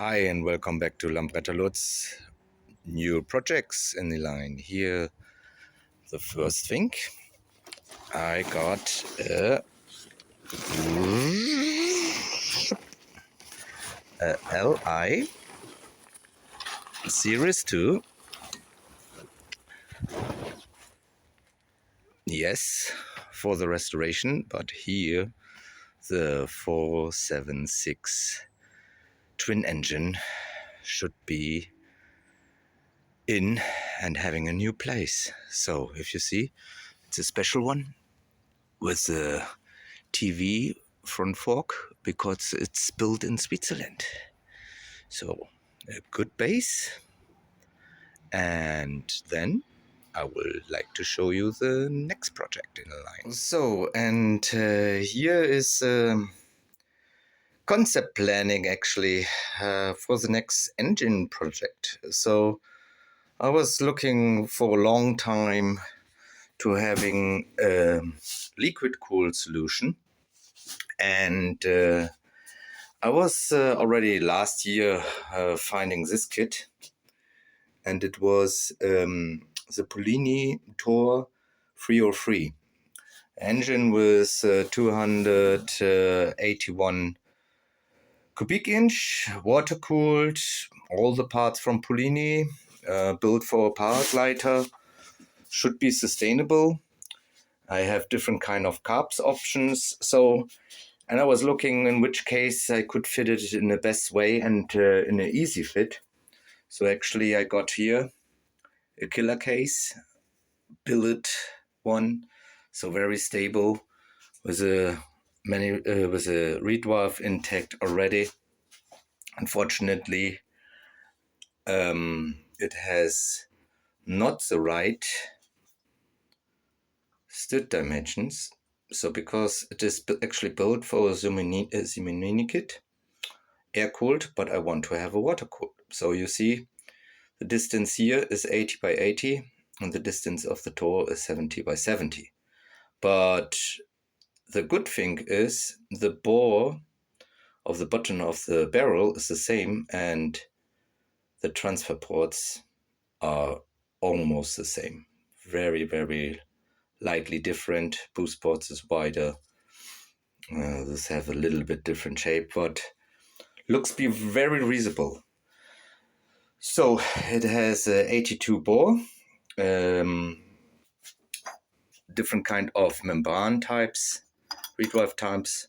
Hi and welcome back to Lambretta-Lutz. New projects in the line. Here, the first thing, I got a LI Series 2. Yes, for the restoration, but here the 476 twin engine should be in and having a new place. So if you see, it's a special one with a TV front fork because it's built in Switzerland. So a good base, and then I will like to show you the next project in the line. So, and here is concept planning actually for the next engine project. So I was looking for a long time to having a liquid cooled solution, and I was already last year finding this kit, and it was the Polini Thor 303 engine with 281 cubic inch, water cooled, all the parts from Polini, built for a paraglider, should be sustainable. I have different kind of carbs options, and I was looking in which case I could fit it in the best way and in an easy fit. So actually I got here a killer case, billet one, so very stable, with a reed valve intact already. Unfortunately, it has not the right stud dimensions. So because it is actually built for a Simonini kit, air cooled, but I want to have a water cooled. So you see, the distance here is 80 by 80, and the distance of the Thor is 70 by 70. But the good thing is the bore of the bottom of the barrel is the same, and the transfer ports are almost the same. Very, very lightly different. Boost ports is wider. This have a little bit different shape, but looks be very reasonable. So it has 82 bore, different kind of membrane types, reed valve types.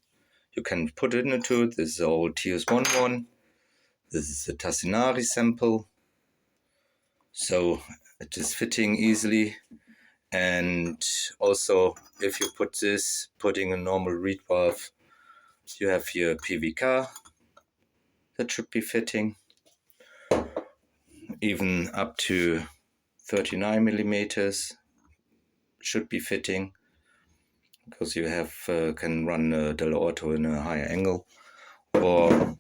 You can put it into it. This is the old TS1 one. This is a Tassinari sample. So it is fitting easily. And also, if you put this, putting a normal reed valve, you have here PVK that should be fitting, even up to 39 millimeters should be fitting, because you have can run Del Orto in a higher angle, or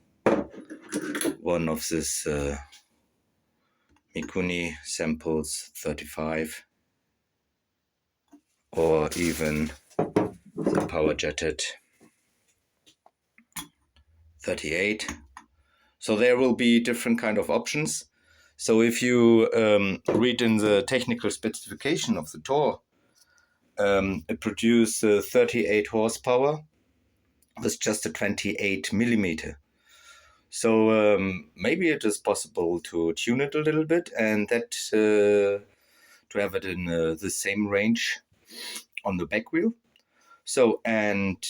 one of this Mikuni samples 35, or even the power jetted 38. So there will be different kind of options. So if you read in the technical specification of the Thor, it produces 38 horsepower with just a 28 millimeter. So maybe it is possible to tune it a little bit, and that to have it in the same range on the back wheel. So, and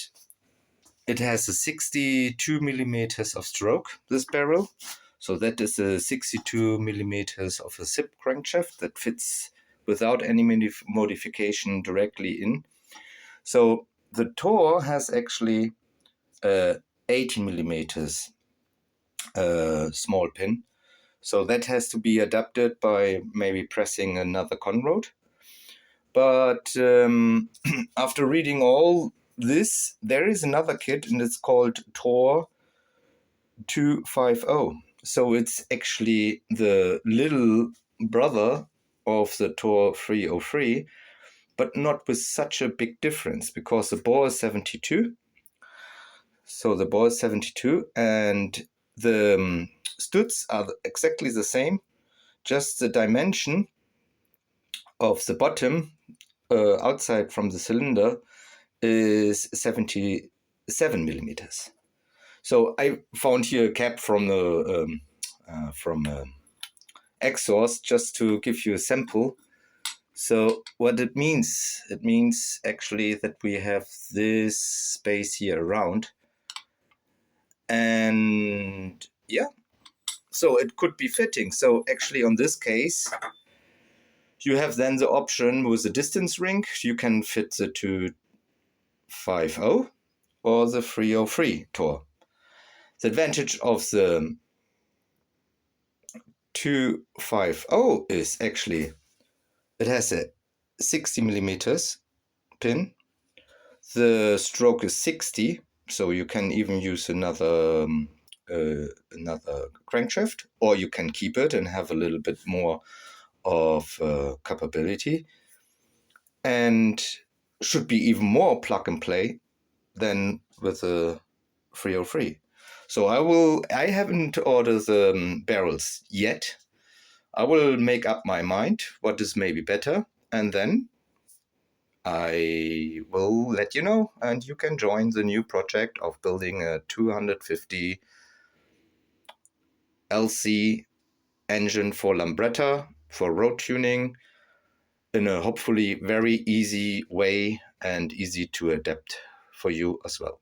it has a 62 millimeters of stroke, this barrel. So that is a 62 millimeters of a SIP crankshaft that fits without any modification directly in. So the Thor has actually 18 millimeters small pin. So that has to be adapted by maybe pressing another conrod. But after reading all this, there is another kit, and it's called Thor 250. So it's actually the little brother of the Thor 303, but not with such a big difference, because the bore is 72. So the bore is 72, and the studs are exactly the same, just the dimension of the bottom outside from the cylinder is 77 millimeters. So I found here a cap from the exhaust just to give you a sample. So what it means actually that we have this space here around, and yeah, so it could be fitting. So actually on this case, you have then the option with the distance ring, you can fit the 250 or the 303 Thor. The advantage of the 250 is actually it has a 60 millimeters pin. The stroke is 60, so you can even use another crankshaft, or you can keep it and have a little bit more of capability, and should be even more plug and play than with the 303. So I haven't ordered the barrels yet. I will make up my mind what is maybe better, and then I will let you know, and you can join the new project of building a 250 LC engine for Lambretta for road tuning in a hopefully very easy way and easy to adapt for you as well.